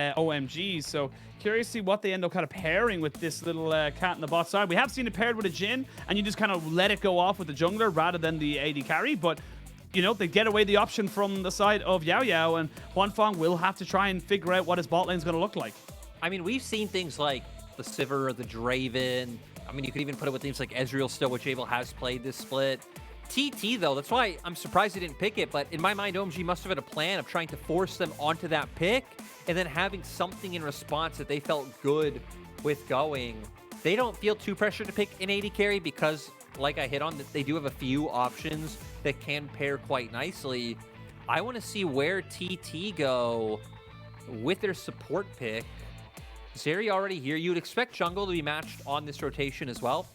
OMG. So curious to see what they end up kind of pairing with this little cat in the bot side. We have seen it paired with a Jhin, and you just kind of let it go off with the jungler rather than the AD carry. But, you know, they get away the option from the side of Yao Yao, and Huanfeng will have to try and figure out what his bot lane is going to look like. I mean, we've seen things like the Sivir, the Draven. I mean, you could even put it with things like Ezreal still, which Abel has played this split. TT, though, that's why I'm surprised he didn't pick it, but in my mind, OMG must have had a plan of trying to force them onto that pick and then having something in response that they felt good with going. They don't feel too pressured to pick an AD carry because, like I hit on, they do have a few options that can pair quite nicely. I want to see where TT go with their support pick. Zeri already here. You would expect jungle to be matched on this rotation as well.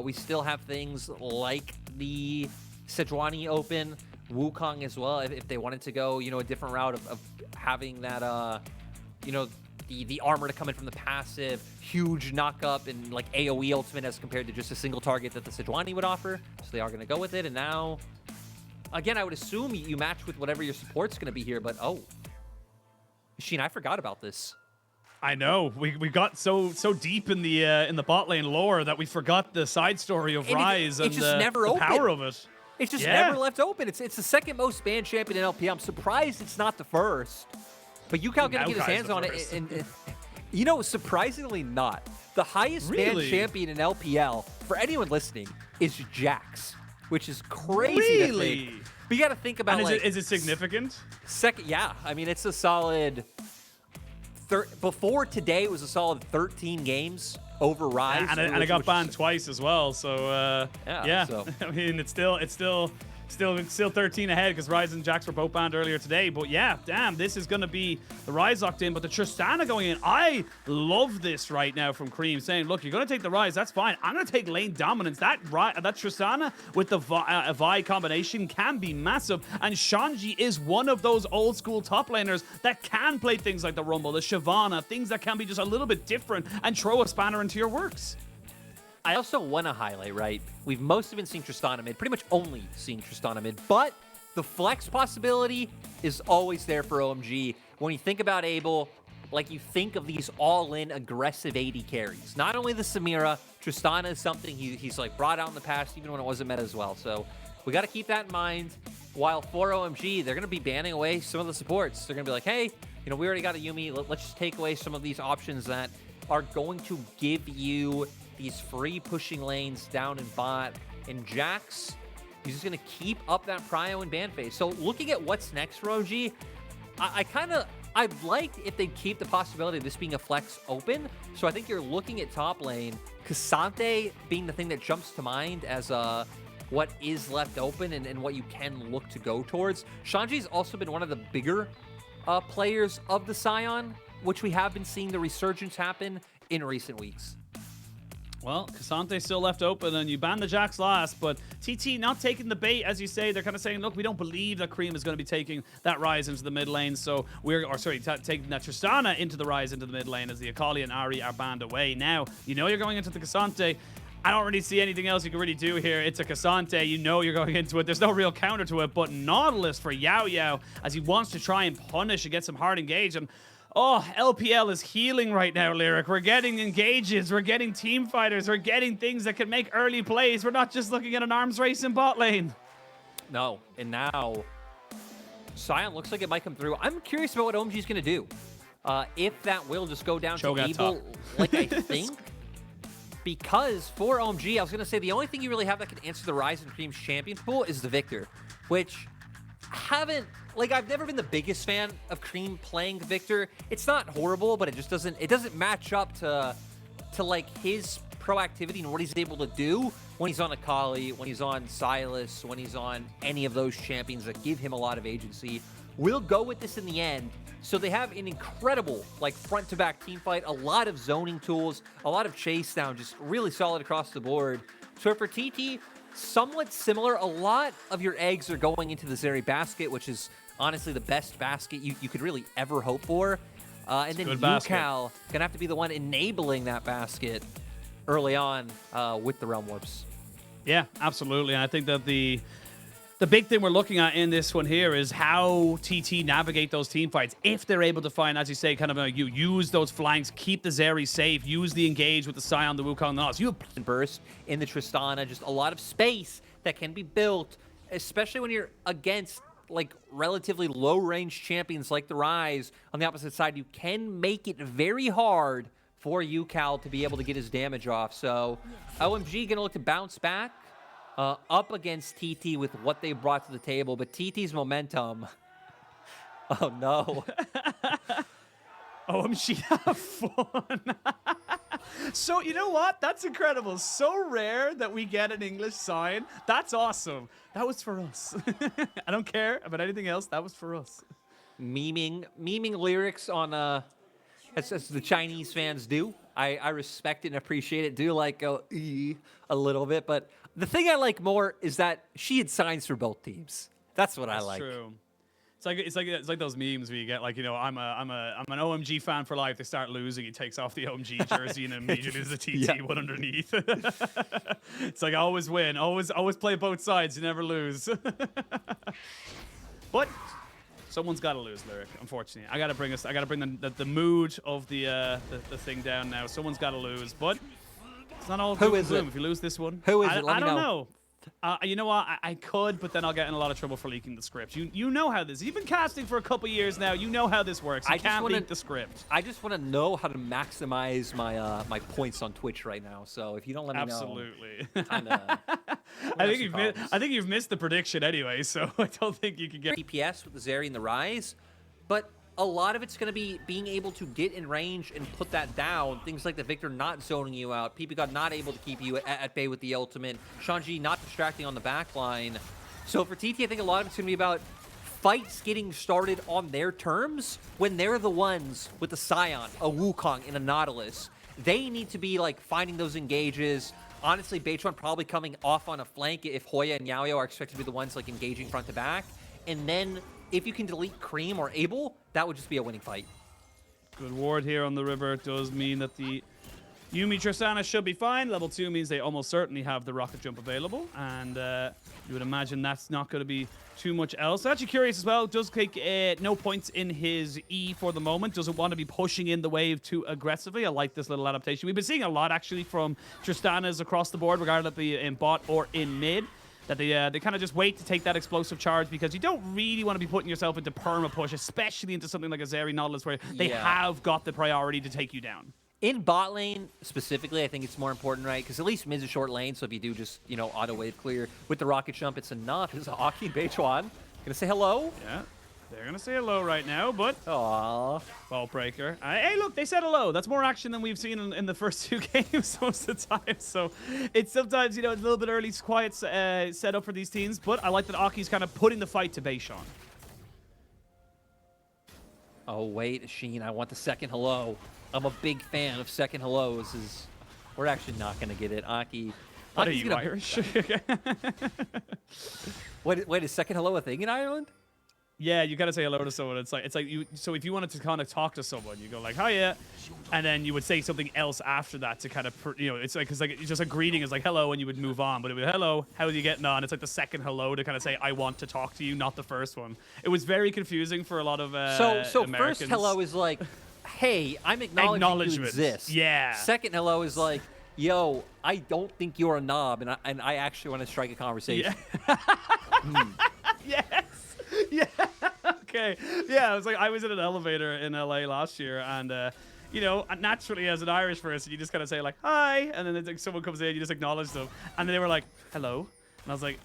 We still have things like the Sejuani open, Wukong as well, if they wanted to go, you know, a different route of having that, you know, the armor to come in from the passive, huge knock-up and like AoE ultimate as compared to just a single target that the Sejuani would offer. So they are going to go with it. And now, again, I would assume you match with whatever your support's going to be here, but oh. Sheen, I forgot about this. I know we got so deep in the bot lane lore that we forgot the side story of Ryze and the power of it. It's just never left open. It's the second most banned champion in LPL. I'm surprised it's not the first. But Ucal gonna get his hands on it, and you know, surprisingly not. The highest banned champion in LPL for anyone listening is Jax, which is crazy to think. But you got to think about, and like, is it significant? Yeah. I mean, it's a solid. Before today, it was a solid 13 games over Ryze, and it got banned twice as well. So yeah. So. I mean, it's still 13 ahead because Ryze and Jax were both banned earlier today. But yeah, damn, this is going to be the Ryze locked in. But the Tristana going in, I love this right now from Creme, saying, look, you're going to take the Ryze, that's fine. I'm going to take lane dominance. That Tristana with the Vi combination can be massive. And Shanji is one of those old school top laners that can play things like the Rumble, the Shyvana, things that can be just a little bit different and throw a spanner into your works. I also want to highlight, right, we've mostly been seeing Tristana mid, pretty much only seeing Tristana mid, but the flex possibility is always there for OMG. When you think about Abel, like, you think of these all-in aggressive AD carries. Not only the Samira, Tristana is something he's like brought out in the past, even when it wasn't meta as well. So we got to keep that in mind. While for OMG, they're going to be banning away some of the supports. They're going to be like, hey, you know, we already got a Yuumi. Let's just take away some of these options that are going to give you these free pushing lanes down in bot. And Jax, he's just going to keep up that prio and ban phase. So looking at what's next for OG, I'd like if they'd keep the possibility of this being a flex open. So I think you're looking at top lane, Ksante being the thing that jumps to mind as what is left open and what you can look to go towards. Shanji's also been one of the bigger players of the Sion, which we have been seeing the resurgence happen in recent weeks. Well, Ksante still left open, and you ban the Jax last, but TT not taking the bait, as you say. They're kind of saying, look, we don't believe that Creme is going to be taking that Ryze into the mid lane, so taking that Tristana into the Ryze into the mid lane as the Akali and Ahri are banned away. Now, you know you're going into the Ksante. I don't really see anything else you can really do here. It's a Ksante. You know you're going into it. There's no real counter to it, but Nautilus for Yao Yao as he wants to try and punish and get some hard engage. And oh, LPL is healing right now, Lyric. We're getting engages. We're getting team fighters. We're getting things that can make early plays. We're not just looking at an arms race in bot lane. No, and now Sion looks like it might come through. I'm curious about what OMG's going to do. If that will just go down to Abel, like I think. Because for OMG, I was going to say the only thing you really have that can answer the Ryze and Creme's champion pool is the Viktor, which I've never been the biggest fan of Creme playing Viktor. It's not horrible, but it just doesn't match up to like his proactivity and what he's able to do when he's on Akali, when he's on Silas, when he's on any of those champions that give him a lot of agency. We'll go with this in the end. So they have an incredible, like, front-to-back team fight, a lot of zoning tools, a lot of chase down, just really solid across the board. So for TT, somewhat similar. A lot of your eggs are going into the Zeri basket, which is honestly the best basket you could really ever hope for. And then Ucal gonna have to be the one enabling that basket early on with the Realm Warps. Yeah, absolutely. And I think that the The big thing we're looking at in this one here is how TT navigate those team fights. If they're able to find, as you say, kind of you use those flanks, keep the Zeri safe, use the engage with the Sion, the Wukong, the Nautilus. You burst in the Tristana, just a lot of space that can be built, especially when you're against like relatively low-range champions like the Ryze. On the opposite side, you can make it very hard for Ucal to be able to get his damage off. So OMG gonna look to bounce back up against TT with what they brought to the table, but TT's momentum, oh no. OMG have fun. So, you know what? That's incredible. So rare that we get an English sign. That's awesome. That was for us. I don't care about anything else. That was for us. Memeing lyrics on, as the Chinese fans do. I respect it and appreciate it. Do like a little bit, but the thing I like more is that she had signs for both teams. That's what I like. True. It's like those memes where you get like, you know, I'm an OMG fan for life. They start losing, he takes off the OMG jersey and immediately there's a TT one underneath. It's like always win, always play both sides, you never lose. But someone's got to lose, Lyric. Unfortunately, I gotta bring the mood of the thing down now. Someone's got to lose, but it's not all doom and gloom. If you lose this one, who is it? I don't know. You know what? I could, but then I'll get in a lot of trouble for leaking the script. You know how this. You've been casting for a couple years now. You know how this works. You can't leak the script. I just want to know how to maximize my my points on Twitch right now. So if you don't let me know, absolutely. I think you've missed the prediction anyway. So I don't think you can get DPS with the Zeri and the Ryze, but a lot of it's going to be being able to get in range and put that down. Things like the Viktor not zoning you out, PPGod not able to keep you at bay with the ultimate, Shanji not distracting on the back line. So for TT, I think a lot of it's going to be about fights getting started on their terms when they're the ones with the Sion, a Wukong, and a Nautilus. They need to be like finding those engages. Honestly, Beichuan probably coming off on a flank if Hoya and Yaoyo are expected to be the ones like engaging front to back. And then if you can delete Creme or Abel, that would just be a winning fight. Good ward here on the river. It does mean that the Yuumi Tristana should be fine. Level 2 means they almost certainly have the rocket jump available. And you would imagine that's not going to be too much else. Actually curious as well. Does take no points in his E for the moment. Doesn't want to be pushing in the wave too aggressively. I like this little adaptation. We've been seeing a lot actually from Tristanas across the board, regardless of in bot or in mid. That they kind of just wait to take that explosive charge because you don't really want to be putting yourself into perma push, especially into something like a Zeri Nautilus where they have got the priority to take you down. In bot lane specifically, I think it's more important, right? Because at least mid's a short lane, so if you do just, you know, auto wave clear with the rocket jump, it's enough. This is Aki and Beichuan gonna say hello. Yeah, they're gonna say hello right now, but aww, ball breaker. Hey, look, they said hello. That's more action than we've seen in the first 2 games most of the time. So it's sometimes, you know, it's a little bit early, quiet setup for these teams, but I like that Aki's kind of putting the fight to Beichuan. Oh wait, Sheen, I want the second hello. I'm a big fan of second hellos. We're actually not gonna get it, Aki. What are you, Irish? Wait, is second hello a thing in Ireland? Yeah, you gotta say hello to someone. It's like you. So if you wanted to kind of talk to someone, you go like hiya, and then you would say something else after that to kind of, you know, it's like because like it's just a greeting is like hello, and you would move on. But it would be hello, how are you getting on? It's like the second hello to kind of say I want to talk to you, not the first one. It was very confusing for a lot of so Americans. First hello is like, hey, I'm acknowledging you exist. Yeah. Second hello is like, yo, I don't think you're a knob, and I actually want to strike a conversation. Yeah. Yes. Yeah. Okay. Yeah. It was like I was in an elevator in LA last year, and you know, naturally as an Irish person, you just kind of say like hi, and then it's like someone comes in, you just acknowledge them, and then they were like hello, and I was like,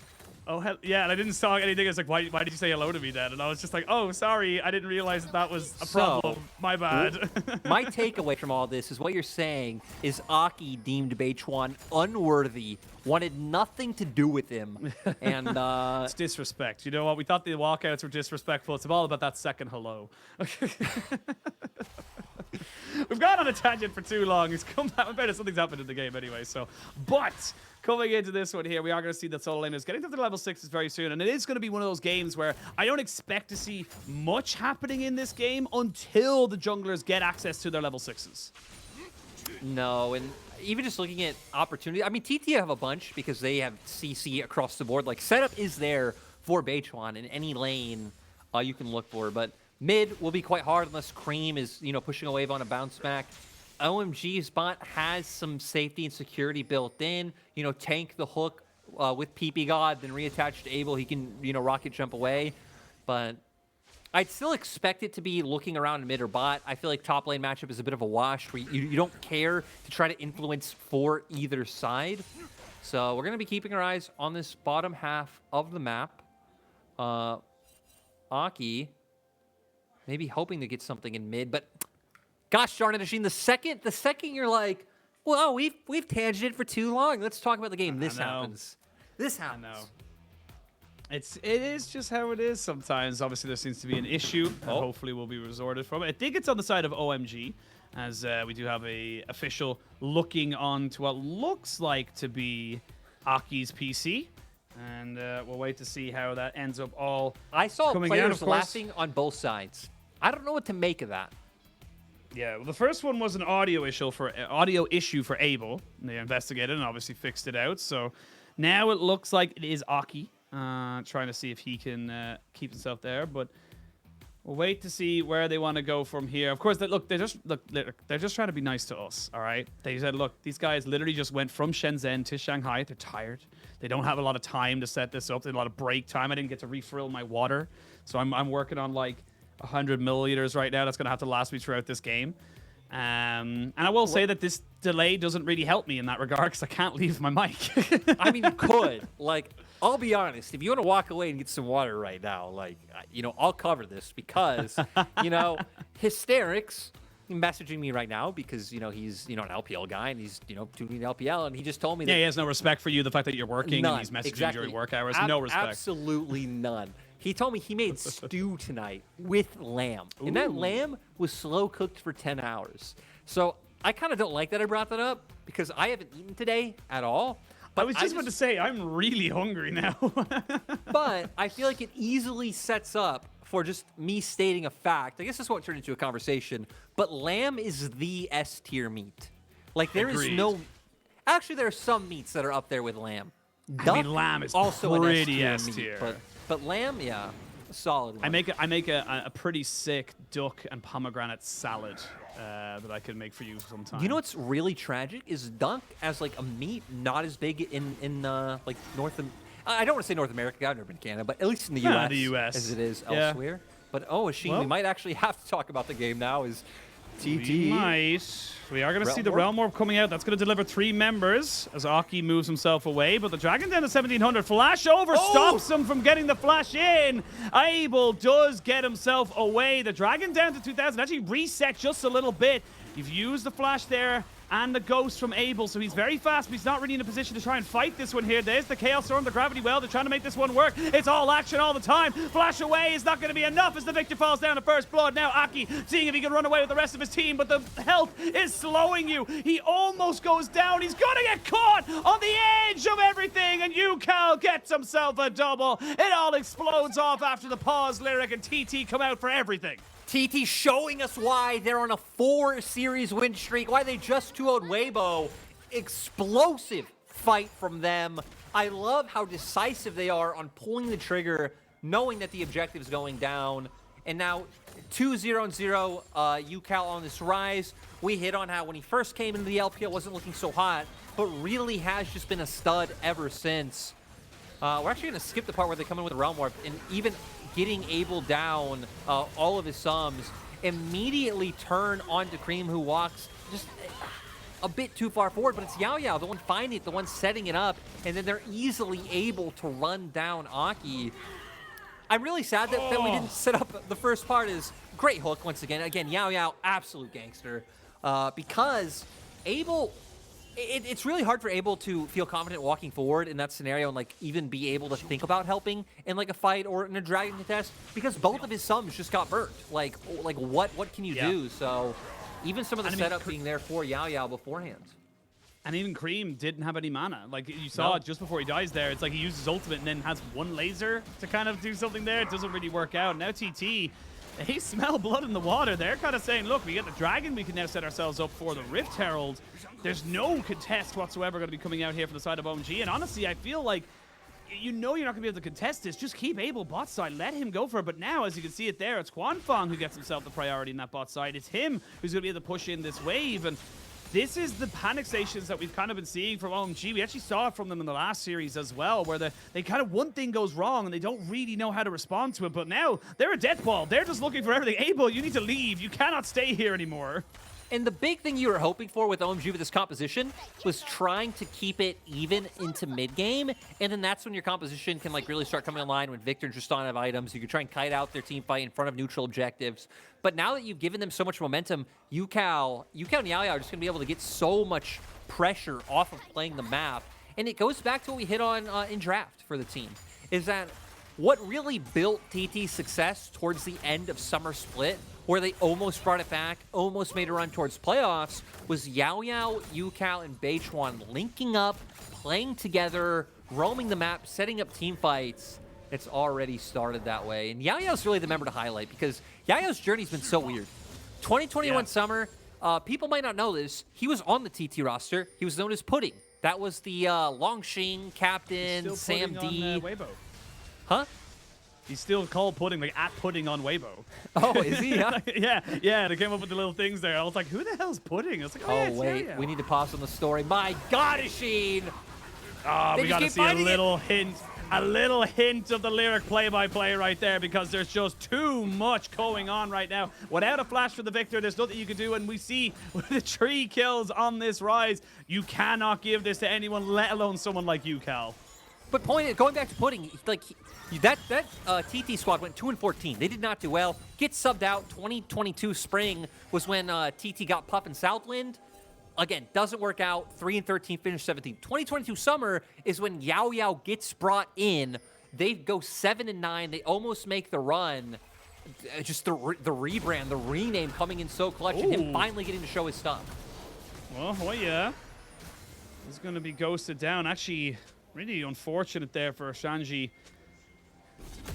oh hell yeah, and I didn't talk anything. It's like why did you say hello to me then? And I was just like, oh sorry, I didn't realize that was a problem. My bad. My takeaway from all this is what you're saying is Aki deemed Beichuan unworthy, wanted nothing to do with him, and it's disrespect. You know what? We thought the walkouts were disrespectful. It's all about that second hello. We've gone on a tangent for too long. It's come back. I bet something's happened in the game anyway. So, but coming into this one here, we are going to see that solo laners getting to the level 6s very soon, and it is going to be one of those games where I don't expect to see much happening in this game until the junglers get access to their level 6s. No, and even just looking at opportunity, I mean, TT have a bunch because they have CC across the board. Like, setup is there for Beichuan in any lane you can look for. But mid will be quite hard unless Creme is, pushing a wave on a bounce back. OMG's bot has some safety and security built in. Tank the hook with PP God, then reattach to Abel. He can, rocket jump away. But I'd still expect it to be looking around mid or bot. I feel like top lane matchup is a bit of a wash where you don't care to try to influence for either side. So we're going to be keeping our eyes on this bottom half of the map. Aki maybe hoping to get something in mid, but gosh darn it, Ashin, the second you're like, well, we've tangented for too long. Let's talk about the game. This happens. This happens. I know. It is just how it is sometimes. Obviously, there seems to be an issue that hopefully will be resorted from. I think it's on the side of OMG, as we do have a official looking on to what looks like to be Aki's PC. And we'll wait to see how that ends up all I saw coming players out, laughing on both sides. I don't know what to make of that. Yeah, well, the first one was an audio issue for Abel. They investigated and obviously fixed it out. So now it looks like it is Aki trying to see if he can keep himself there. But we'll wait to see where they want to go from here. Of course, they're just trying to be nice to us. All right, they said, look, these guys literally just went from Shenzhen to Shanghai. They're tired. They don't have a lot of time to set this up. They have a lot of break time. I didn't get to refill my water, so I'm working on like 100 milliliters right now. That's going to have to last me throughout this game. And I will say that this delay doesn't really help me in that regard because I can't leave my mic. I mean, you could. Like, I'll be honest. If you want to walk away and get some water right now, like, I'll cover this because, Hysterics messaging me right now because, he's, an LPL guy and he's, tuning LPL. And he just told me that. Yeah, he has no respect for you, the fact that you're working none, and he's messaging exactly. during work hours. No respect. Absolutely none. He told me he made stew tonight with lamb. Ooh. And that lamb was slow cooked for 10 hours. So I kind of don't like that I brought that up because I haven't eaten today at all. But I was just about to say, I'm really hungry now. But I feel like it easily sets up for just me stating a fact. I guess this won't turn into a conversation, but lamb is the S tier meat. Like there Agreed. is no... Actually, there are some meats that are up there with lamb. I mean, lamb is also pretty an S tier. But lamb, yeah, solid one. I make a pretty sick duck and pomegranate salad that I can make for you sometime. You know what's really tragic is duck as like a meat not as big in like I don't want to say North America. I've never been to Canada, but at least in the U.S. The U.S. as it is elsewhere. But Ashin, we might actually have to talk about the game now. Is TT? We are going to see the Realm Orb coming out. That's going to deliver 3 members as Aki moves himself away. But the Dragon down to 1700. Flash over stops him from getting the flash in. Abel does get himself away. The Dragon down to 2000. Actually reset just a little bit. You've used the flash there and the Ghost from Abel, so he's very fast, but he's not really in a position to try and fight this one here. There's the Chaos Storm, the Gravity Well. They're trying to make this one work. It's all action all the time. Flash away is not going to be enough as the Viktor falls down to first blood. Now Aki seeing if he can run away with the rest of his team, but the health is slowing you. He almost goes down. He's going to get caught on the edge of everything, and Ucal gets himself a double. It all explodes off after the pause lyric, and TT come out for everything. TT showing us why they're on a 4-series win streak, why they just 2-0'd Weibo. Explosive fight from them. I love how decisive they are on pulling the trigger, knowing that the objective is going down. And now 2-0-0 Ucal on this Ryze. We hit on how when he first came into the LPL wasn't looking so hot, but really has just been a stud ever since. We're actually going to skip the part where they come in with a Realm Warp, and even getting Abel down all of his sums, immediately turn onto Creme, who walks just a bit too far forward, but it's Yao Yao, the one finding it, the one setting it up, and then they're easily able to run down Aki. I'm really sad that we didn't set up the first part. Is great hook once again. Again, Yao Yao, absolute gangster, because Abel... It's really hard for Abel to feel confident walking forward in that scenario and like even be able to think about helping in like a fight or in a dragon contest because both of his sums just got burnt. Like what can you do? So even some of the setup being there for Yao Yao beforehand. And even Creme didn't have any mana. Like you saw just before he dies there, it's like he uses his ultimate and then has one laser to kind of do something there. It doesn't really work out. Now TT, they smell blood in the water. They're kind of saying, look, we get the dragon. We can now set ourselves up for the Rift Herald. There's no contest whatsoever going to be coming out here from the side of OMG. And honestly, I feel like you know you're not going to be able to contest this. Just keep Abel bot side. Let him go for it. But now, as you can see it there, it's Huanfeng who gets himself the priority in that bot side. It's him who's going to be able to push in this wave. And this is the panic stations that we've kind of been seeing from OMG. We actually saw it from them in the last series as well, where they kind of one thing goes wrong and they don't really know how to respond to it. But now they're a death ball. They're just looking for everything. Abel, you need to leave. You cannot stay here anymore. And the big thing you were hoping for with OMG with this composition was trying to keep it even into mid-game, and then that's when your composition can like really start coming online when Viktor and Tristana have items. You can try and kite out their team fight in front of neutral objectives. But now that you've given them so much momentum, Ucal and Yao are just going to be able to get so much pressure off of playing the map. And it goes back to what we hit on in draft for the team, is that what really built TT's success towards the end of Summer Split, where they almost brought it back, almost made a run towards playoffs, was Yao, Ucal, and Beichuan linking up, playing together, roaming the map, setting up team fights. It's already started that way. And Yao's really the member to highlight because Yao's journey's been so weird. 2021 summer, people might not know this, he was on the TT roster. He was known as Pudding. That was the Longxing captain, Sam D. Weibo. Huh? He's still called Pudding, like at Pudding on Weibo. Oh, is he? Huh? yeah. They came up with the little things there. I was like, who the hell's Pudding? I was like, oh wait, we need to pause on the story. My God, Oisin! We got to see a little hint of the lyric play-by-play right there because there's just too much going on right now. Without a flash for the Viktor, there's nothing you can do, and we see the 3 kills on this Ryze. You cannot give this to anyone, let alone someone like Ucal. But going back to Pudding, like that TT squad went 2-14. They did not do well. Get subbed out. 2022 spring was when TT got Puff in Southland. Again, doesn't work out. 3-13, finished 17th. 2022 summer is when Yao gets brought in. They go 7-9. They almost make the run. Just the rebrand, the rename coming in so clutch, and him finally getting to show his stuff. Well, Hoya is going to be ghosted down. Actually, really unfortunate there for Shanji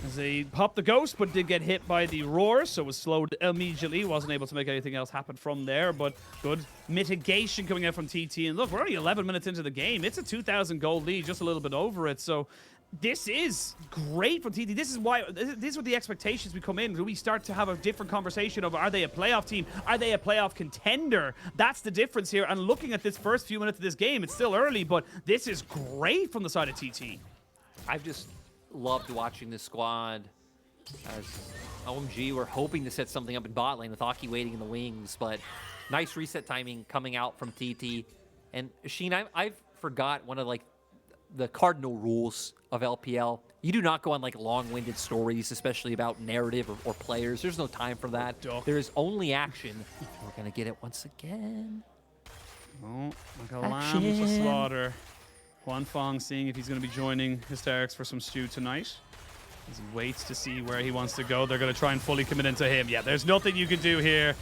as they popped the ghost, but did get hit by the roar, so was slowed immediately. Wasn't able to make anything else happen from there, but good mitigation coming out from TT. And look, we're already 11 minutes into the game. It's a 2,000 gold lead, just a little bit over it. So this is great from TT. This is why, this is what the expectations we come in. Do we start to have a different conversation of, are they a playoff team? Are they a playoff contender? That's the difference here. And looking at this first few minutes of this game, it's still early, but this is great from the side of TT. I've just loved watching this squad as OMG were hoping to set something up in bot lane with Aki waiting in the wings, but nice reset timing coming out from TT. And Sheen, I've forgot one of like the cardinal rules of LPL. You do not go on like long-winded stories, especially about narrative or players. There's no time for that. There is only action. We're gonna get it once again. Oh, like a lamb to slaughter. Huanfeng seeing if he's going to be joining Hysterics for some stew tonight. As he waits to see where he wants to go. They're going to try and fully commit into him. Yeah, there's nothing you can do here.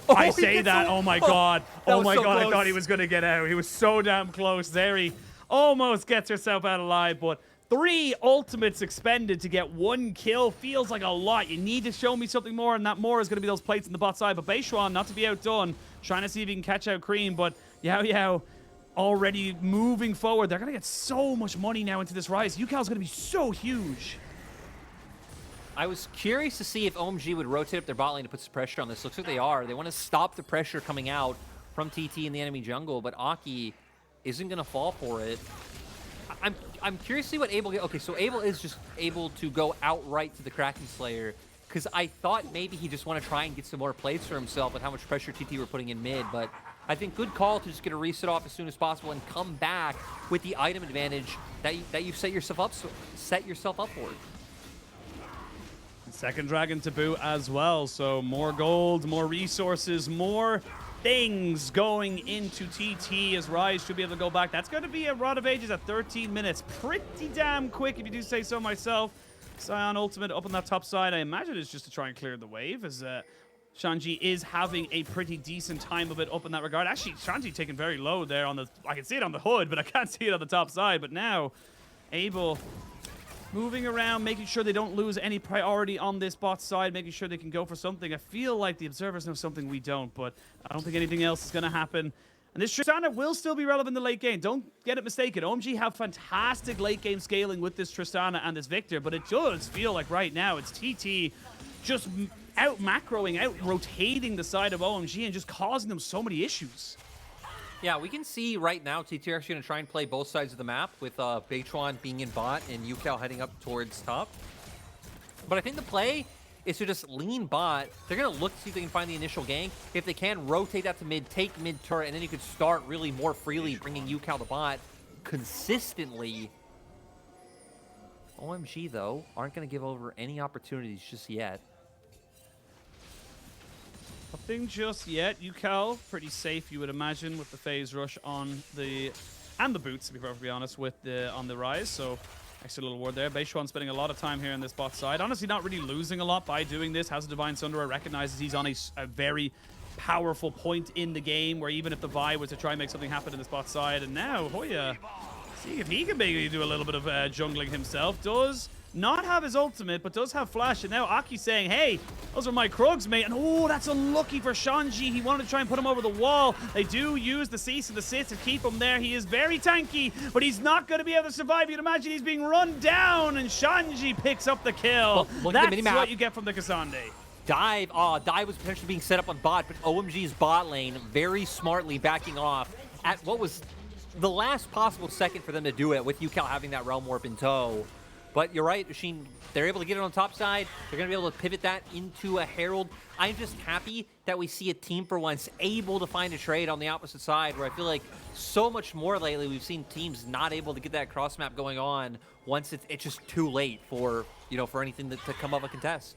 Oh, I say that. Oh my God. Oh my God. Close. I thought he was going to get out. He was so damn close. Zeri almost gets herself out alive, but 3 ultimates expended to get 1 kill feels like a lot. You need to show me something more, and that more is going to be those plates in the bot side. But Beichuan, not to be outdone, trying to see if he can catch out Creme, but Yao already moving forward. They're going to get so much money now into this Ryze. Ucal's going to be so huge. I was curious to see if OMG would rotate up their bot lane to put some pressure on this. Looks like they are. They want to stop the pressure coming out from TT in the enemy jungle, but Aki isn't going to fall for it. I'm curious to see what Abel... Okay, so Abel is just able to go outright to the Kraken Slayer, because I thought maybe he just want to try and get some more plays for himself with how much pressure TT were putting in mid, but I think good call to just get a reset off as soon as possible and come back with the item advantage that you set yourself up for. Second dragon to boot as well, so more gold, more resources, more things going into TT as Ryze should be able to go back. That's going to be a Rod of Ages at 13 minutes. Pretty damn quick, if you do say so myself. Sion ultimate up on that top side. I imagine it's just to try and clear the wave, as Shanji is having a pretty decent time of it up in that regard. Actually, Shanji taken very low there on the... I can see it on the hood, but I can't see it on the top side. But now, Abel moving around, making sure they don't lose any priority on this bot side, making sure they can go for something. I feel like the observers know something we don't, but I don't think anything else is going to happen. And this Tristana will still be relevant in the late game. Don't get it mistaken. OMG have fantastic late game scaling with this Tristana and this Viktor, but it does feel like right now it's TT just out macroing, out rotating the side of OMG and just causing them so many issues. Yeah, we can see right now TT are actually going to try and play both sides of the map with Beichuan being in bot and Ucal heading up towards top. But I think the play is to just lean bot. They're going to look to see if they can find the initial gank. If they can, rotate that to mid, take mid turret, and then you could start really more freely bringing Ucal to bot consistently. OMG, though, aren't going to give over any opportunities just yet. Nothing just yet. Ucal, pretty safe, you would imagine, with the phase rush on the... and the boots, to be perfectly honest, with the on the Ryze, so... Extra little word there. Beichuan spending a lot of time here in this bot side. Honestly, not really losing a lot by doing this. Has a Divine Sunderer, recognizes he's on a very powerful point in the game where even if the Vi was to try and make something happen in this bot side, and now Hoya, see if he can maybe do a little bit of jungling himself. Does not have his ultimate, but does have flash. And now Aki saying, hey, those are my Krugs, mate. And oh, that's unlucky for Shanji. He wanted to try and put him over the wall. They do use the cease and desist to keep him there. He is very tanky, but he's not going to be able to survive. You'd imagine he's being run down, and Shanji picks up the kill. Look That's at the minimap. what you get from the Ksante. Dive was potentially being set up on bot, but OMG's bot lane very smartly backing off at what was the last possible second for them to do it, with Ucal having that Realm Warp in tow. But you're right, Machine, they're able to get it on the top side. They're going to be able to pivot that into a Herald. I'm just happy that we see a team for once able to find a trade on the opposite side, where I feel like so much more lately we've seen teams not able to get that cross map going on once it's just too late for, you know, for anything to come of a contest.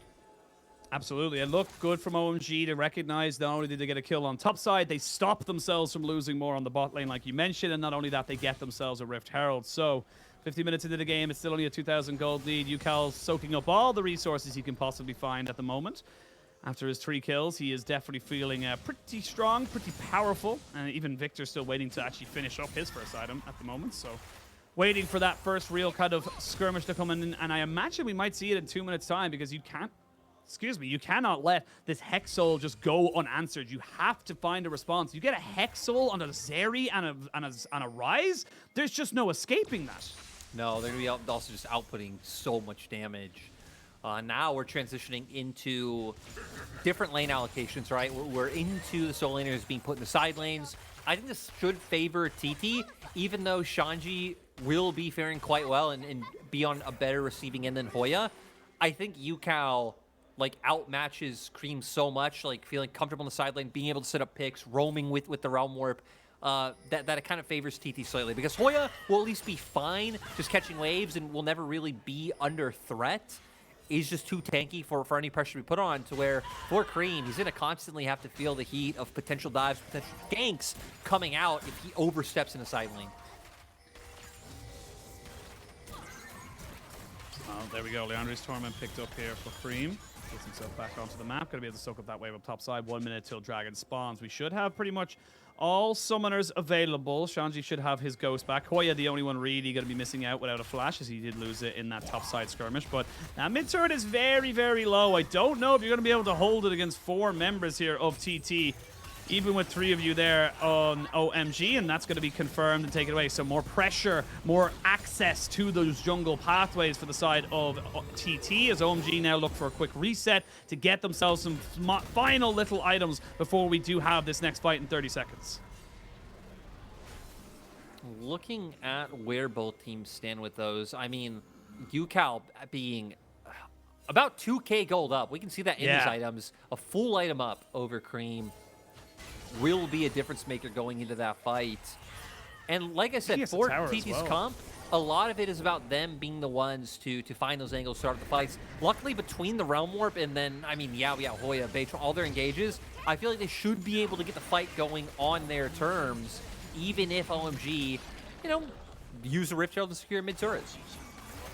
Absolutely. It looked good from OMG to recognize not only did they get a kill on top side, they stopped themselves from losing more on the bot lane, like you mentioned, and not only that, they get themselves a Rift Herald. So 50 minutes into the game, it's still only a 2,000 gold lead. Ucal soaking up all the resources he can possibly find at the moment. After his 3 kills, he is definitely feeling pretty strong, pretty powerful. And even Viktor still waiting to actually finish up his first item at the moment. So waiting for that first real kind of skirmish to come in. And I imagine we might see it in 2 minutes' time, because you can't, you cannot let this Hex Soul just go unanswered. You have to find a response. You get a Hex Soul on a Zeri and a Ryze, there's just no escaping that. No, they're going to be also just outputting so much damage. Now we're transitioning into different lane allocations, right? We're into the solo laners being put in the side lanes. I think this should favor TT, even though Shanji will be faring quite well and be on a better receiving end than Hoya. I think Ucal like outmatches Creme so much, like feeling comfortable in the side lane, being able to set up picks, roaming with the Realm Warp, that it kind of favors TT slightly, because Hoya will at least be fine just catching waves and will never really be under threat. He's just too tanky for any pressure to be put on, to where for Creme, he's going to constantly have to feel the heat of potential dives, potential ganks coming out if he oversteps in the side lane. Oh, there we go. Leandri's Torment picked up here for Creme. Gets himself back onto the map. Going to be able to soak up that wave up top side. 1 minute till Dragon spawns. We should have pretty much all summoners available. Shanji should have his ghost back. Hoya, the only one really going to be missing out without a flash, as he did lose it in that top side skirmish. But that mid turret is very, very low. I don't know if you're going to be able to hold it against 4 members here of TT, even with 3 of you there on OMG, and that's going to be confirmed and taken away. So more pressure, more access to those jungle pathways for the side of TT, as OMG now look for a quick reset to get themselves some final little items before we do have this next fight in 30 seconds. Looking at where both teams stand with those, I mean, Ucal being about 2k gold up. We can see that in his items. A full item up over Creme will be a difference maker going into that fight. And like I said, for TT's comp, a lot of it is about them being the ones to find those angles, start the fights. Luckily, between the Realm Warp and then, I mean, we got Hoya, Beichuan, all their engages, I feel like they should be able to get the fight going on their terms, even if OMG, you know, use the Rift Herald to secure mid-turrets.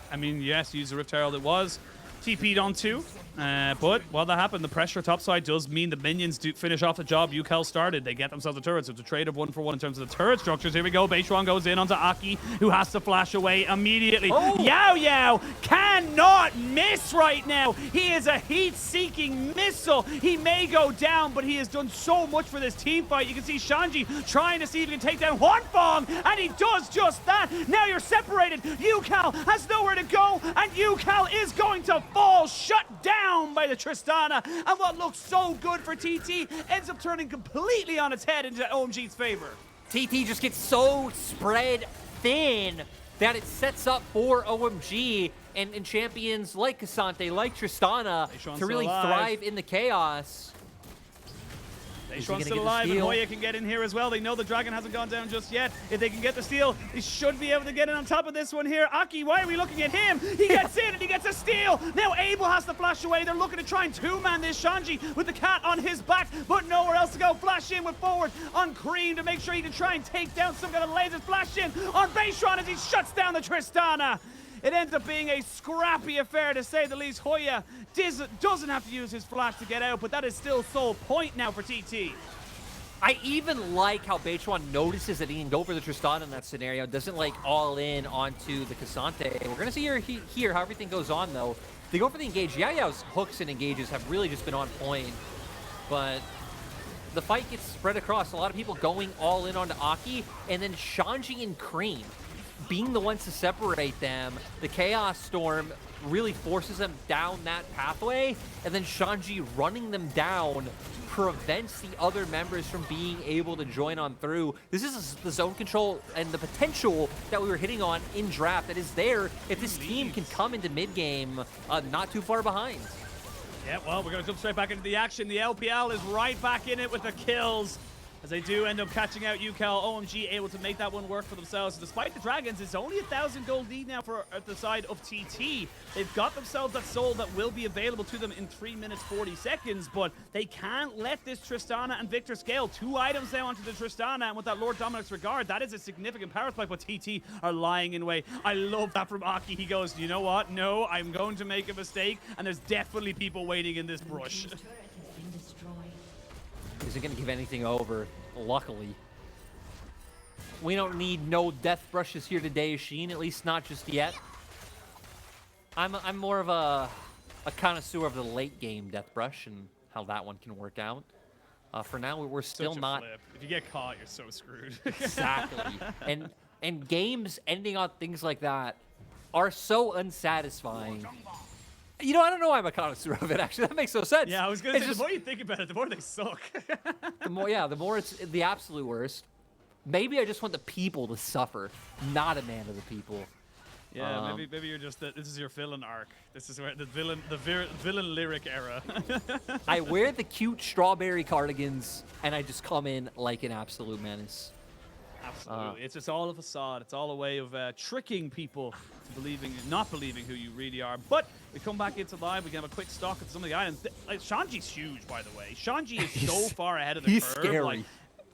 I mean, yes, use the Rift Herald it was. TP'd on 2. But while that happened, the pressure topside does mean the minions do finish off the job Ucal started. They get themselves a turret, so it's a trade of 1-for-1 in terms of the turret structures. Here we go. Beichuan goes in onto Aki, who has to flash away immediately. Oh. Yao Yao cannot miss right now. He is a heat-seeking missile. He may go down, but he has done so much for this team fight. You can see Shanji trying to see if he can take down Huanfeng, and he does just that. Now you're separated. Ucal has nowhere to go, and Ucal is going to fall, shut down by the Tristana, and what looks so good for TT ends up turning completely on its head into OMG's favor. TT just gets so spread thin that it sets up for OMG and champions like Ksante, like Tristana, Beichuan's to really still alive. thrive in the chaos. Beichuan's still alive, and Hoya can get in here as well. They know the dragon hasn't gone down just yet. If they can get the steal, they should be able to get in on top of this one here. Aki, why are we looking at him? He gets in, and he gets a steal. Now Abel has to flash away. They're looking to try and two-man this Shanji with the cat on his back, but nowhere else to go. Flash in with forward on Creme to make sure he can try and take down some kind of lasers. Flash in on Beichuan as he shuts down the Tristana. It ends up being a scrappy affair, to say the least. Hoya doesn't have to use his flash to get out, but that is still sole point now for TT. I even like how Beichuan notices that he can go for the Tristana in that scenario, doesn't like all in onto the Ksante. We're gonna see here how everything goes on though. They go for the engage. Yao Yao's hooks and engages have really just been on point, but the fight gets spread across. A lot of people going all in onto Aki, and then Shanji and Creme being the ones to separate them. The Chaos Storm really forces them down that pathway, and then Shanji running them down prevents the other members from being able to join on through. This is the zone control and the potential that we were hitting on in draft that is there if this team can come into mid-game not too far behind. Yeah, well, we're going to jump straight back into the action. The LPL is right back in it with the kills, as they do end up catching out Ucal. OMG able to make that one work for themselves. Despite the Dragons, it's only 1,000 gold lead now for at the side of TT. They've got themselves that soul that will be available to them in 3 minutes 40 seconds, but they can't let this Tristana and Viktor scale. 2 items now onto the Tristana, and with that Lord Dominic's regard, that is a significant power spike, but TT are lying in wait. I love that from Aki. He goes, you know what? No, I'm going to make a mistake, and there's definitely people waiting in this brush. Isn't going to give anything over, luckily. We don't need no death brushes here today, Sheen, at least not just yet. I'm more of a connoisseur of the late game death brush and how that one can work out. For now, we're still not... Flip. If you get caught, you're so screwed. Exactly. And games ending on things like that are so unsatisfying. You know, I don't know why I'm a connoisseur of it, actually. That makes no sense. Yeah, I was going to say, the more you think about it, the more they suck. the more it's the absolute worst. Maybe I just want the people to suffer, not a man of the people. Yeah, maybe you're just this is your villain arc. This is where the villain lyric era. I wear the cute strawberry cardigans, and I just come in like an absolute menace. Absolutely, it's just all a facade. It's all a way of tricking people to not believing who you really are. But we come back into live. We can have a quick stock at some of the items. Like, Shanji's huge, by the way. Shanji is so far ahead of the he's curve. Scary. Like,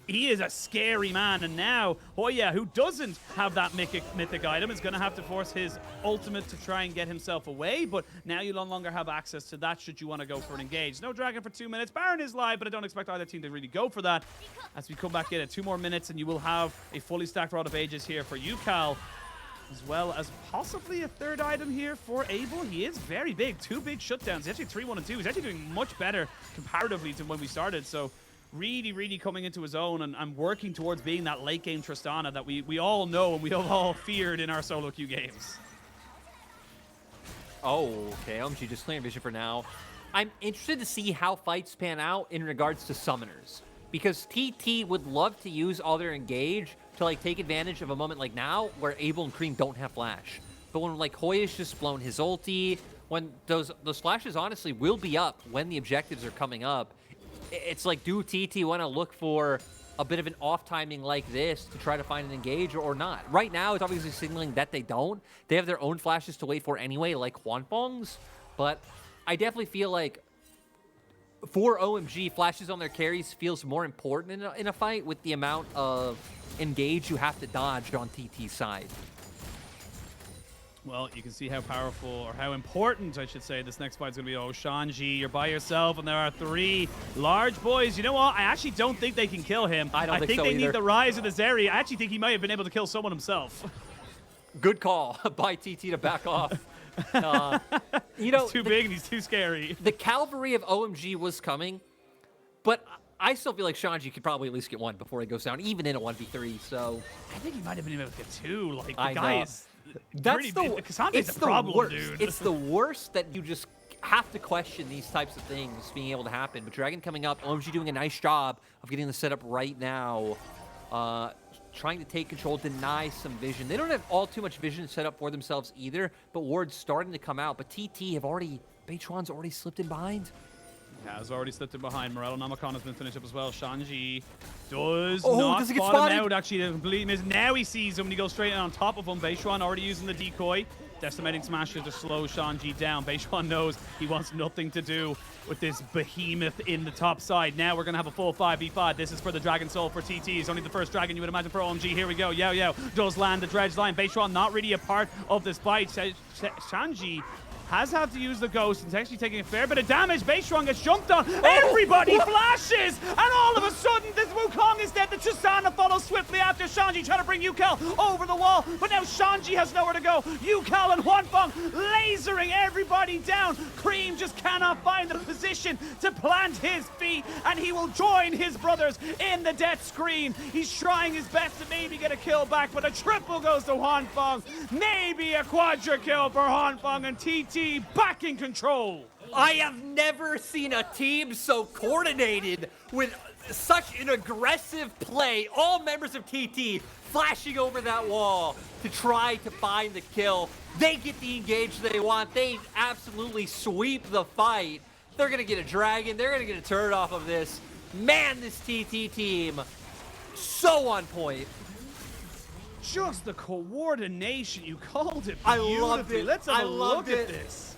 he is a scary man, and now Hoya, who doesn't have that mythic item, is going to have to force his ultimate to try and get himself away, but now you no longer have access to that should you want to go for an engage. No dragon for 2 minutes. Baron is live, but I don't expect either team to really go for that. As we come back in at 2 more minutes, and you will have a fully stacked Rod of Ages here for Ucal, as well as possibly a third item here for Abel. He is very big. 2 big shutdowns. He's actually 3-1 and 2. He's actually doing much better comparatively to when we started, so really coming into his own and working towards being that late game Tristana that we all know and we have all feared in our solo queue games. Oh, okay. OMG just clearing vision for now. I'm interested to see how fights pan out in regards to summoners, because TT would love to use all their engage to like take advantage of a moment like now where Abel and Creme don't have flash. But when like Hoya's just blown his ulti, when those flashes honestly will be up when the objectives are coming up, it's like, do TT want to look for a bit of an off timing like this to try to find an engage or not? Right now, it's obviously signaling that they don't. They have their own flashes to wait for anyway, like Huanfeng's. But I definitely feel like for OMG, flashes on their carries feels more important in a fight with the amount of engage you have to dodge on TT's side. Well, you can see how powerful, or how important, I should say, this next fight is going to be. Oh, Shanji, you're by yourself, and there are 3 large boys. You know what? I actually don't think they can kill him. I don't think so they either. need the Ryze or the Zeri. I actually think he might have been able to kill someone himself. Good call by TT to back off. You know, He's too big and he's too scary. The cavalry of OMG was coming, but I still feel like Shanji could probably at least get 1 before he goes down, even in a 1v3. So I think he might have been able to get 2. Like, the I guy know. is that's pretty the big. Ksante's it's a the problem, worst. dude. It's the worst that you just have to question these types of things being able to happen. But Dragon coming up, OMG doing a nice job of getting the setup right now. Trying to take control, deny some vision. They don't have all too much vision set up for themselves either, but ward's starting to come out. But TT have already, Beichuan's already slipped in behind. Yeah, has already slipped in behind. Morello Namacon has been finished up as well. Shanji does Oh, not does he get spot him spotted? out. Actually, the complete miss. Now he sees him when he goes straight in on top of him. Beichuan already using the decoy. Decimating Smasher to slow Shanji down. Beichuan knows he wants nothing to do with this behemoth in the top side. Now we're going to have a full 5v5. This is for the Dragon Soul for TT. It's only the first Dragon you would imagine for OMG. Here we go. Yo, does land the dredge line. Beichuan not really a part of this fight. Shanji has had to use the ghost. He's actually taking a fair bit of damage. Beichuan gets jumped on. Everybody flashes! And all of a sudden, this Wukong is dead. The Tristana follows swiftly after Shanji, trying to bring Ucal over the wall. But now Shanji has nowhere to go. Ucal and Huanfeng lasering everybody down. Creme just cannot find the position to plant his feet, and he will join his brothers in the death screen. He's trying his best to maybe get a kill back, but a triple goes to Huanfeng. Maybe a quadra kill for Huanfeng, and TT back in control. I have never seen a team so coordinated with such an aggressive play. All members of TT flashing over that wall to try to find the kill. They get the engage they want. They absolutely sweep the fight. They're going to get a dragon. They're going to get a turret off of this. Man, this TT team, so on point. Just the coordination. You called it I beautifully. loved it. Let's have I a loved look it. at this.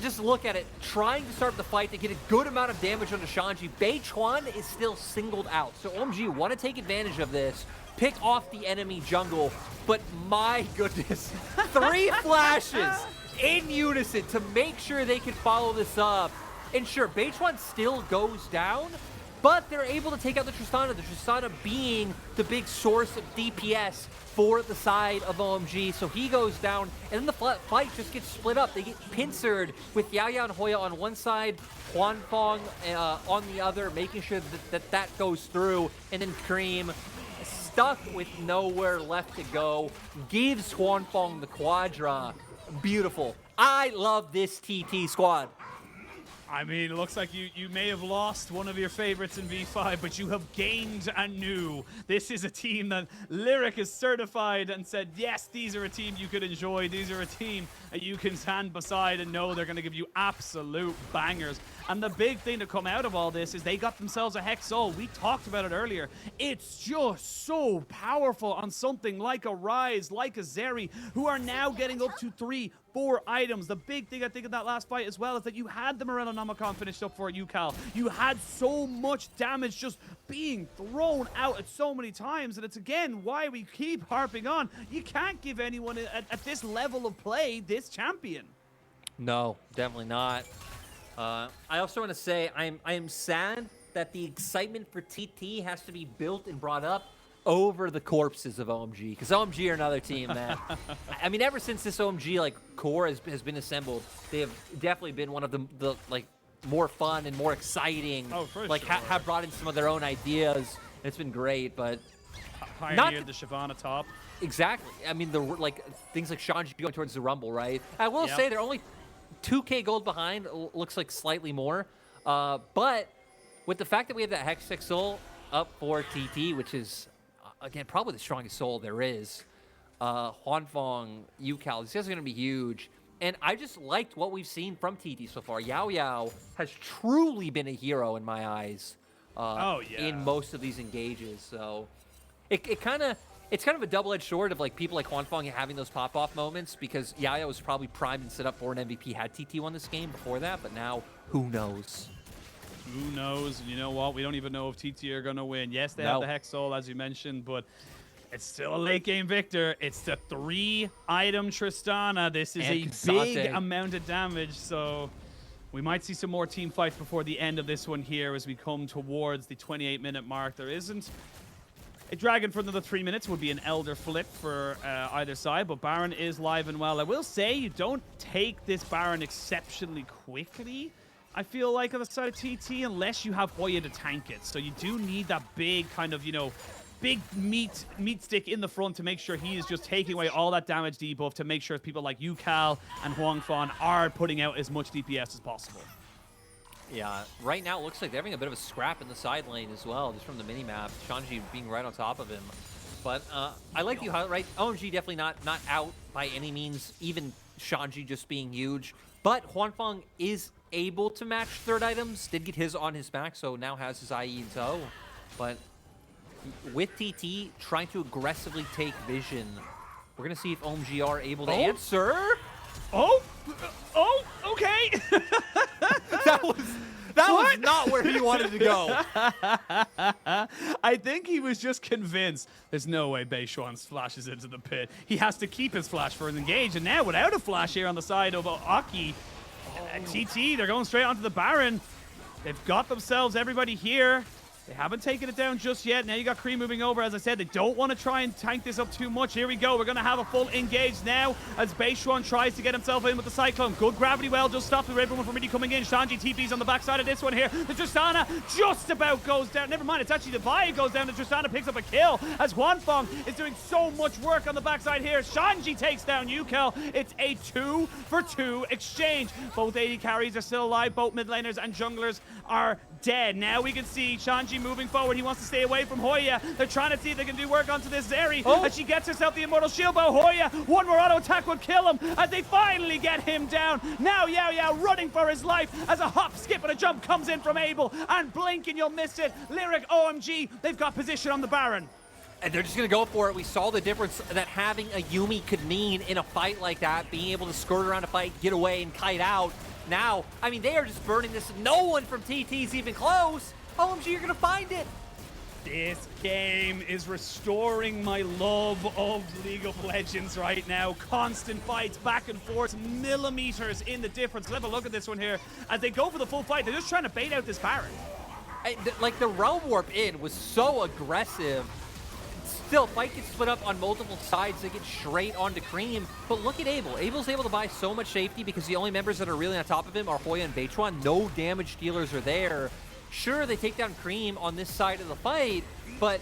Just look at it. Trying to start the fight to get a good amount of damage onto Shanji. Beichuan is still singled out. So OMG want to take advantage of this, pick off the enemy jungle. But my goodness, 3 flashes in unison to make sure they can follow this up. And sure, Beichuan still goes down, but they're able to take out the Tristana being the big source of DPS for the side of OMG. So he goes down, and then the fight just gets split up. They get pincered with Yao and Hoya on one side, Huanfeng on the other, making sure that goes through, and then Creme, stuck with nowhere left to go, gives Huanfeng the quadra. Beautiful. I love this TT squad. I mean, it looks like you may have lost one of your favorites in V5, but you have gained a new. This is a team that Lyric is certified and said, yes, these are a team you could enjoy. These are a team that you can stand beside and know they're going to give you absolute bangers. And the big thing to come out of all this is they got themselves a Hex Soul. We talked about it earlier. It's just so powerful on something like a Ryze, like a Zeri, who are now getting up to 3-4 items. The big thing I think in that last fight as well is that you had the Morello Namacon finished up for Ucal. You had so much damage just being thrown out at so many times, and it's again why we keep harping on. You can't give anyone at this level of play this champion. No, definitely not. I also want to say I am sad that the excitement for TT has to be built and brought up over the corpses of OMG, because OMG are another team that, I mean, ever since this OMG like core has been assembled, they have definitely been one of the like more fun and more exciting. Oh, for like sure. have brought in some of their own ideas. And it's been great, but Pioneered the Shyvana top. exactly. I mean, the like things like Shanji going towards the Rumble, right? I will Yep. say they're only 2K gold behind. Looks like slightly more, but with the fact that we have that Hex Soul up for TT, which is again probably the strongest soul there is, Huanfeng, Ucal, these guys are going to be huge. And I just liked what we've seen from TT so far. Yao has truly been a hero in my eyes in most of these engages. So it's kind of a double-edged sword of like people like Huanfeng having those pop-off moments, because Yao was probably primed and set up for an MVP had TT won this game before that, but now who knows? Who knows? And you know what? We don't even know if TT are going to win. Yes, they have the Hex Soul, as you mentioned, but It's still a late game Viktor. It's the 3-item Tristana. This is And a Ksante. big amount of damage, so we might see some more team fights before the end of this one here as we come towards the 28-minute mark. There isn't a dragon for another 3 minutes. Would be an Elder flip for either side, but Baron is live and well. I will say you don't take this Baron exceptionally quickly, I feel like, on the side of TT, unless you have Hoya to tank it. So you do need that big kind of, you know, big meat stick in the front to make sure he is just taking away all that damage debuff, to make sure people like Ucal and Huanfeng are putting out as much DPS as possible. Yeah, right now it looks like they're having a bit of a scrap in the side lane as well, just from the mini-map. Shanji being right on top of him. But I like you highlight, OMG definitely not out by any means, even Shanji just being huge. But Huanfeng is able to match third items, did get his on his back, so now has his IE in tow. But with TT trying to aggressively take vision, we're going to see if OMG are able to answer. Oh, okay. That was not where he wanted to go. I think he was just convinced there's no way Beichuan flashes into the pit. He has to keep his flash for an engage, and now without a flash here on the side of Aki, TT, they're going straight onto the Baron. They've got themselves everybody here. They haven't taken it down just yet. Now you got Creme moving over. As I said, they don't want to try and tank this up too much. Here we go. We're going to have a full engage now as Beichuan tries to get himself in with the Cyclone. Good gravity well does stop everyone from really coming in. Shanji TP's on the backside of this one here. The Tristana just about goes down. Never mind, it's actually the Vi goes down. The Tristana picks up a kill as Huanfeng is doing so much work on the backside here. Shanji takes down Ucal. It's a 2-for-2 exchange. Both AD carries are still alive. Both mid laners and junglers are dead. Now we can see Shanji moving forward. He wants to stay away from Hoya. They're trying to see if they can do work onto this Zeri as she gets herself the Immortal Shield Bow. Hoya, one more auto attack would kill him as they finally get him down. Now Yao running for his life as a hop, skip, and a jump comes in from Abel. And blink and you'll miss it. Lyric, OMG, they've got position on the Baron. And they're just going to go for it. We saw the difference that having a Yuumi could mean in a fight like that, being able to skirt around a fight, get away, and kite out. Now, I mean, they are just burning this. No one from TT's even close. OMG, you're going to find it. This game is restoring my love of League of Legends right now. Constant fights, back and forth, millimeters in the difference. Let's have a look at this one here. As they go for the full fight, they're just trying to bait out this Baron. Like, the Realm Warp in was so aggressive. Still, fight gets split up on multiple sides. They get straight onto Creme. But look at Abel. Abel's able to buy so much safety because the only members that are really on top of him are Hoya and Beichuan. No damage dealers are there. Sure, they take down Creme on this side of the fight, but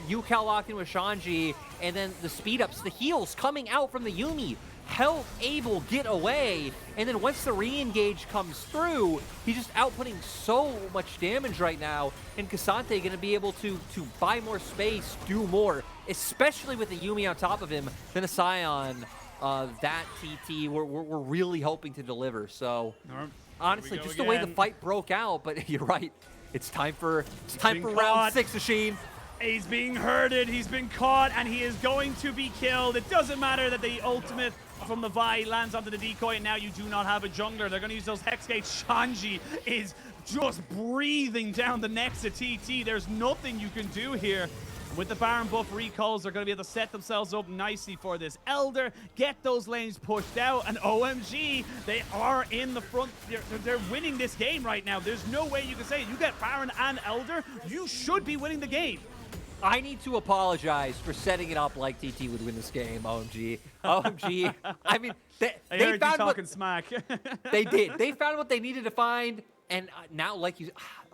Ucal locked in with Shanji, and then the speed-ups, the heals coming out from the Yuumi help Abel get away. And then once the re-engage comes through, he's just outputting so much damage right now. And Ksante going to be able to buy more space, do more, especially with the Yuumi on top of him, than a Sion. That TT, we're really hoping to deliver. So honestly, just the way the fight broke out, but you're right. It's time for round 6, Ashin. He's being herded, he's been caught, and he is going to be killed. It doesn't matter that the ultimate from the Vi lands onto the decoy, and now you do not have a jungler. They're going to use those Hex Gates. Shanji is just breathing down the necks of TT. There's nothing you can do here. With the Baron buff recalls, they're going to be able to set themselves up nicely for this Elder, get those lanes pushed out, and OMG, they are in the front. They're winning this game right now. There's no way you can say it. You get Baron and Elder, you should be winning the game. I need to apologize for setting it up like TT would win this game, OMG. OMG. I mean, they heard found you talking smack. They did. They found what they needed to find, and now, like you,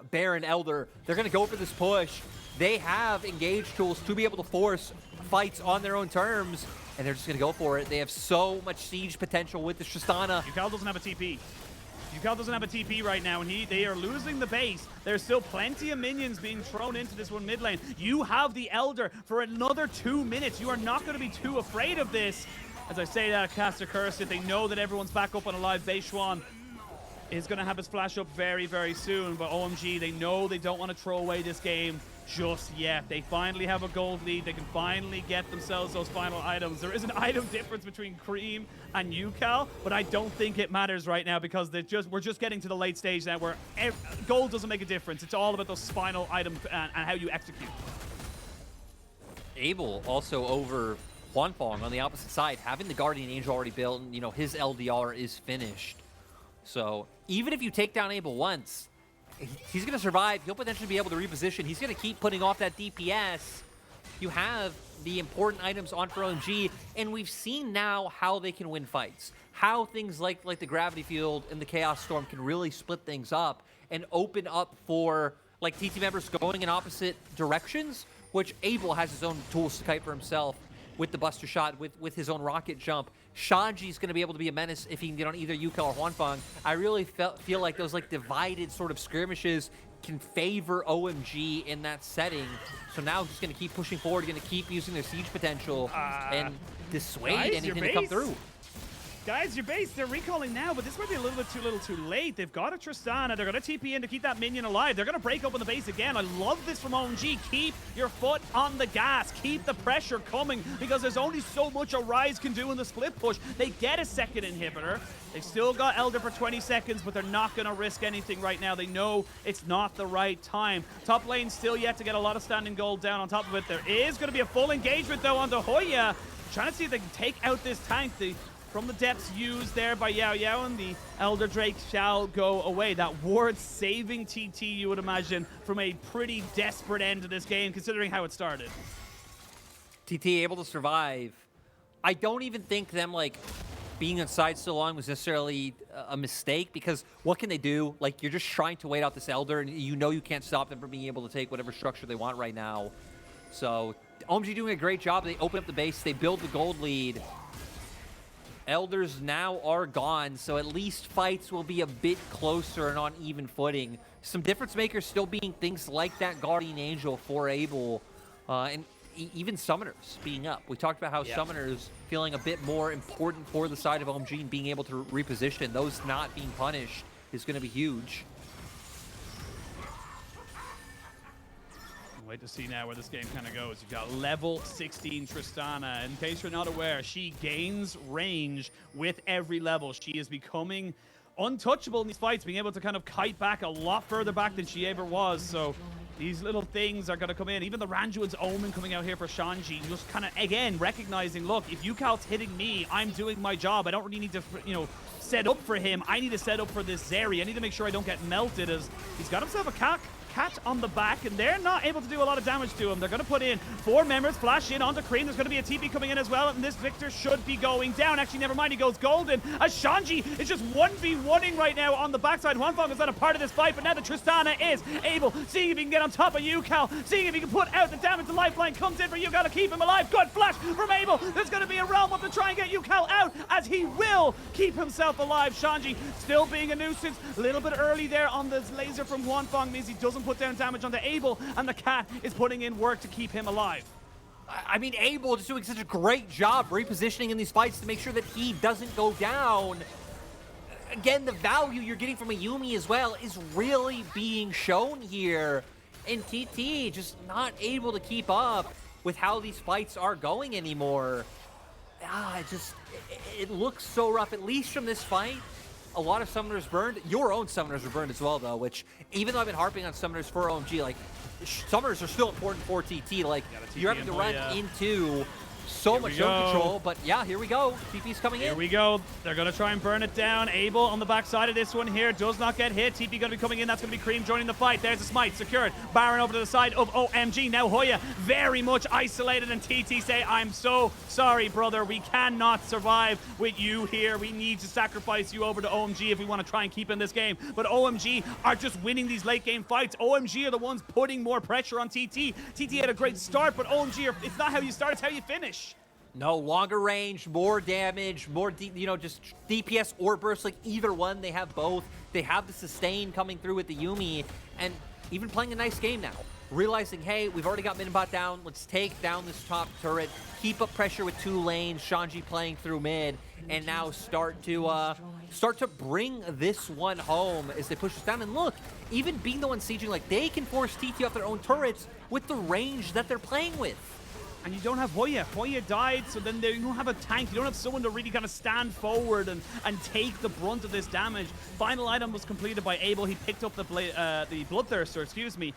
Baron, Elder, they're going to go for this push. They have engage tools to be able to force fights on their own terms, and they're just going to go for it. They have so much siege potential with the Tristana. Ucal doesn't have a TP. Ucal doesn't have a TP right now, and they are losing the base. There's still plenty of minions being thrown into this one mid lane. You have the Elder for another 2 minutes. You are not going to be too afraid of this. As I say that, Caster cursed it. They know that everyone's back up and alive. Beichuan is going to have his flash up very, very soon, but OMG, they know they don't want to throw away this game just yet. They finally have a gold lead. They can finally get themselves those final items. There is an item difference between Creme and Ucal, but I don't think it matters right now because we're just getting to the late stage now where gold doesn't make a difference. It's all about those final items and how you execute. Abel also over Huanfeng on the opposite side, having the Guardian Angel already built, and, you know, his LDR is finished. So even if you take down Abel once, he's going to survive. He'll potentially be able to reposition. He's going to keep putting off that DPS. You have the important items on for OMG, and we've seen now how they can win fights. How things like the Gravity Field and the Chaos Storm can really split things up and open up for like TT members going in opposite directions, which Abel has his own tools to kite for himself with the Buster Shot, with his own rocket jump. Shanji's going to be able to be a menace if he can get on either Ucal or Huanfeng. I really feel like those like divided sort of skirmishes can favor OMG in that setting. So now just going to keep pushing forward, going to keep using their siege potential and dissuade anything to come through. Guys, your base, they're recalling now, but this might be a little bit too late. They've got a Tristana. They're going to TP in to keep that minion alive. They're going to break open the base again. I love this from OMG. Keep your foot on the gas. Keep the pressure coming because there's only so much a Ryze can do in the split push. They get a second inhibitor. They've still got Elder for 20 seconds, but they're not going to risk anything right now. They know it's not the right time. Top lane still yet to get a lot of standing gold down on top of it. There is going to be a full engagement, though, onto Hoya. Trying to see if they can take out this tank. From the depths used there by Yao Yao, and the Elder Drake shall go away. That ward saving TT, you would imagine, from a pretty desperate end to this game, considering how it started. TT able to survive. I don't even think them, like, being inside so long was necessarily a mistake, because what can they do? Like, you're just trying to wait out this Elder, and you know you can't stop them from being able to take whatever structure they want right now. So, OMG doing a great job. They open up the base. They build the gold lead. Elders now are gone, so at least fights will be a bit closer and on even footing. Some difference makers still being things like that Guardian Angel for Abel, and even Summoners being up. We talked about how Summoners feeling a bit more important for the side of OMG and being able to reposition. Those not being punished is going to be huge. Wait to see now where this game kind of goes. You've got level 16 Tristana. In case you're not aware, she gains range with every level. She is becoming untouchable in these fights, being able to kind of kite back a lot further back than she ever was. So these little things are going to come in. Even the Randuin's Omen coming out here for Shanji, just kind of, again, recognizing, look, if Ucal's hitting me, I'm doing my job. I don't really need to, you know, set up for him. I need to set up for this Zeri. I need to make sure I don't get melted, as he's got himself a cat on the back, and they're not able to do a lot of damage to him. They're going to put in 4 members, flash in onto Creme. There's going to be a TP coming in as well, and this Viktor should be going down. Actually, never mind, he goes golden, as Shanji is just 1v1ing right now on the backside. Huanfeng is not a part of this fight, but now the Tristana is able, seeing if he can get on top of Ucal, seeing if he can put out the damage. The lifeline comes in for Ucal to keep him alive. Good flash from Abel. There's going to be a realm up to try and get Ucal out, as he will keep himself alive. Shanji still being a nuisance. A little bit early there on this laser from Huanfeng means he doesn't put down damage onto Abel, and the cat is putting in work to keep him alive. I mean, Abel just doing such a great job repositioning in these fights to make sure that he doesn't go down. Again, the value you're getting from a Yuumi as well is really being shown here. And TT just not able to keep up with how these fights are going anymore. It looks so rough, at least from this fight. A lot of Summoners burned. Your own Summoners were burned as well, though, which, even though I've been harping on Summoners for OMG, like, Summoners are still important for TT. Like, you're having to run into so much zone control, but yeah, here we go. TP's coming in. Here we go. They're going to try and burn it down. Abel on the backside of this one here does not get hit. TP going to be coming in. That's going to be Creme joining the fight. There's a smite secured. Baron over to the side of OMG. Now Hoya very much isolated, and TT say, I'm so sorry, brother. We cannot survive with you here. We need to sacrifice you over to OMG if we want to try and keep in this game. But OMG are just winning these late game fights. OMG are the ones putting more pressure on TT. TT had a great start, but OMG, it's not how you start, it's how you finish. No, longer range, more damage, more, just DPS or burst, like either one. They have both. They have the sustain coming through with the Yuumi, and even playing a nice game now. Realizing, hey, we've already got Minbot down. Let's take down this top turret, keep up pressure with 2 lanes, Shanji playing through mid, and now start to bring this one home as they push us down. And look, even being the one sieging, like, they can force TT off their own turrets with the range that they're playing with. And you don't have Hoya. Hoya died, so then you don't have a tank. You don't have someone to really kind of stand forward and take the brunt of this damage. Final item was completed by Abel. He picked up the Bloodthirster, excuse me.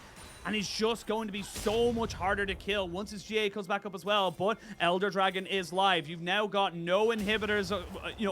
and he's just going to be so much harder to kill once his GA comes back up as well. But Elder Dragon is live. You've now got no inhibitors,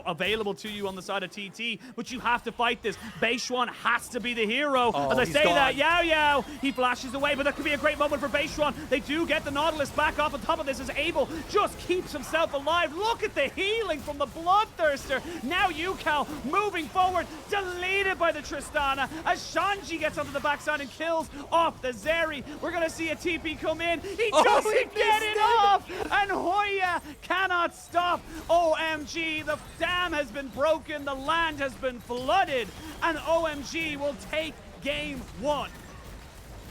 available to you on the side of TT, but you have to fight this. Beichuan has to be the hero. As I say that, Yao, he flashes away, but that could be a great moment for Beichuan. They do get the Nautilus back off. On top of this is Abel just keeps himself alive. Look at the healing from the Bloodthirster. Now Ucal moving forward, deleted by the Tristana as Shanji gets onto the backside and kills off the Zeri. We're going to see a TP come in. He doesn't get it off, and Hoya cannot stop. OMG, the dam has been broken, the land has been flooded, and OMG will take game 1.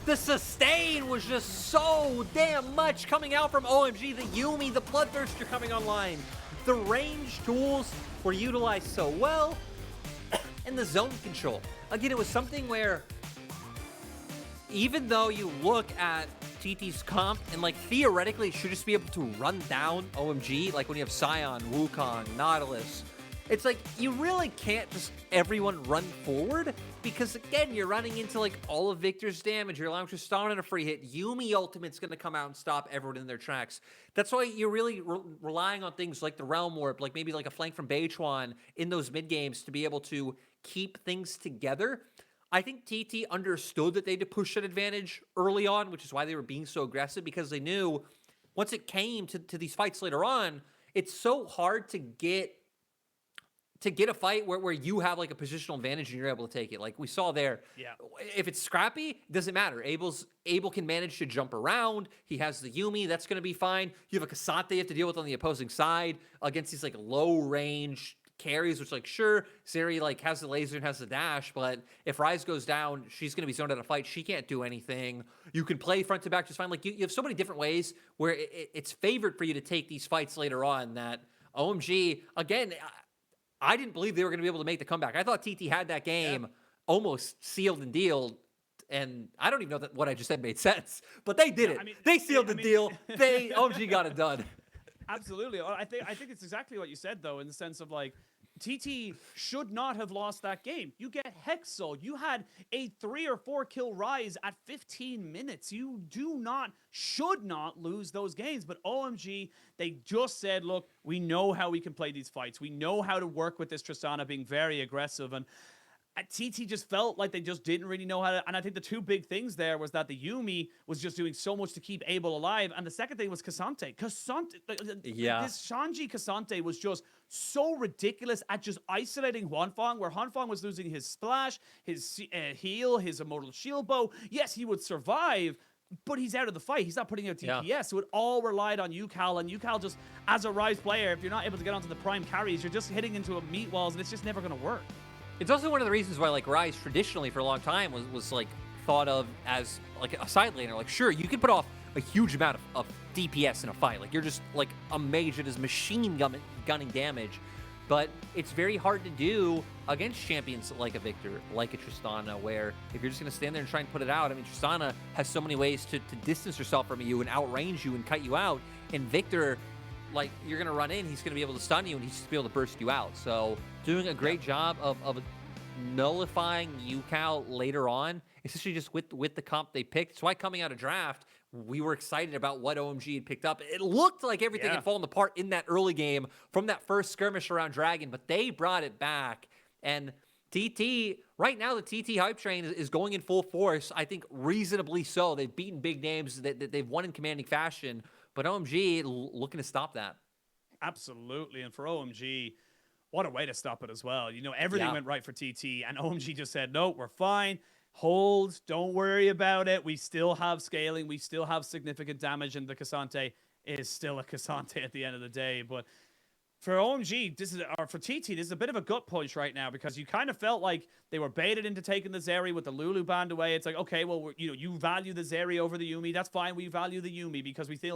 The sustain was just so damn much coming out from OMG. The Yuumi, the Bloodthirster coming online. The range tools were utilized so well. And the zone control. Again, it was something where even though you look at TT's comp and like theoretically it should just be able to run down OMG, like when you have Sion, Wukong, Nautilus, it's like you really can't just everyone run forward because again you're running into like all of Viktor's damage. You're allowing Tristana in a free hit. Yuumi ultimate's going to come out and stop everyone in their tracks. That's why you're really relying on things like the Realm Warp, like maybe like a flank from Beichuan in those mid games to be able to keep things together. I think TT understood that they had to push that advantage early on, which is why they were being so aggressive, because they knew once it came to these fights later on, it's so hard to get a fight where you have like a positional advantage and you're able to take it. Like we saw there, if it's scrappy, it doesn't matter. Abel can manage to jump around. He has the Yuumi, that's going to be fine. You have a Ksante you have to deal with on the opposing side against these like low range carries, which like sure, Zeri like has the laser and has the dash, but if Ryze goes down, she's going to be zoned out of fight. She can't do anything. You can play front to back just fine. Like you have so many different ways where it's favored for you to take these fights later on that OMG, again, I didn't believe they were going to be able to make the comeback. I thought TT had that game almost sealed and dealed, and I don't even know that what I just said made sense, but they did it. I mean, they sealed the deal. OMG got it done. Absolutely. I think it's exactly what you said, though, in the sense of like, TT should not have lost that game. You get Hexal. You had a 3 or 4 kill Ryze at 15 minutes. You should not lose those games. But OMG, they just said, look, we know how we can play these fights. We know how to work with this Tristana being very aggressive. And TT just felt like they just didn't really know how to. And I think the two big things there was that the Yuumi was just doing so much to keep Abel alive. And the second thing was Ksante. This Shanji Ksante was just so ridiculous at just isolating Huanfeng, where Huanfeng was losing his splash, his heal, his immortal shield bow. Yes, he would survive, but he's out of the fight. He's not putting out DPS, so it all relied on Ucal. And Ucal just, as a Ryze player, if you're not able to get onto the prime carries, you're just hitting into a meat walls, and it's just never going to work. It's also one of the reasons why like Ryze traditionally for a long time was like thought of as like a side laner. Like sure, you can put off a huge amount of DPS in a fight. Like you're just like a mage that is machine gunning damage. But it's very hard to do against champions like a Viktor, like a Tristana, where if you're just going to stand there and try and put it out, I mean, Tristana has so many ways to distance herself from you and outrange you and cut you out. And Viktor, like, you're going to run in, he's going to be able to stun you, and he's just be able to burst you out. So doing a great job of nullifying Ucal later on, especially just with the comp they picked. That's why coming out of draft, we were excited about what OMG had picked up. It looked like everything had fallen apart in that early game from that first skirmish around Dragon, but they brought it back. And TT, right now the TT hype train is going in full force. I think reasonably so. They've beaten big names that they've won in commanding fashion, but OMG looking to stop that. Absolutely. And for OMG, what a way to stop it as well. You know, everything went right for TT, and OMG just said, no, we're fine. Hold, don't worry about it. We still have scaling. We still have significant damage, and the Ksante is still a Ksante at the end of the day. But for OMG, for TT, this is a bit of a gut punch right now, because you kind of felt like they were baited into taking the Zeri with the Lulu banned away. It's like, okay, well, you value the Zeri over the Yuumi. That's fine. We value the Yuumi because we feel like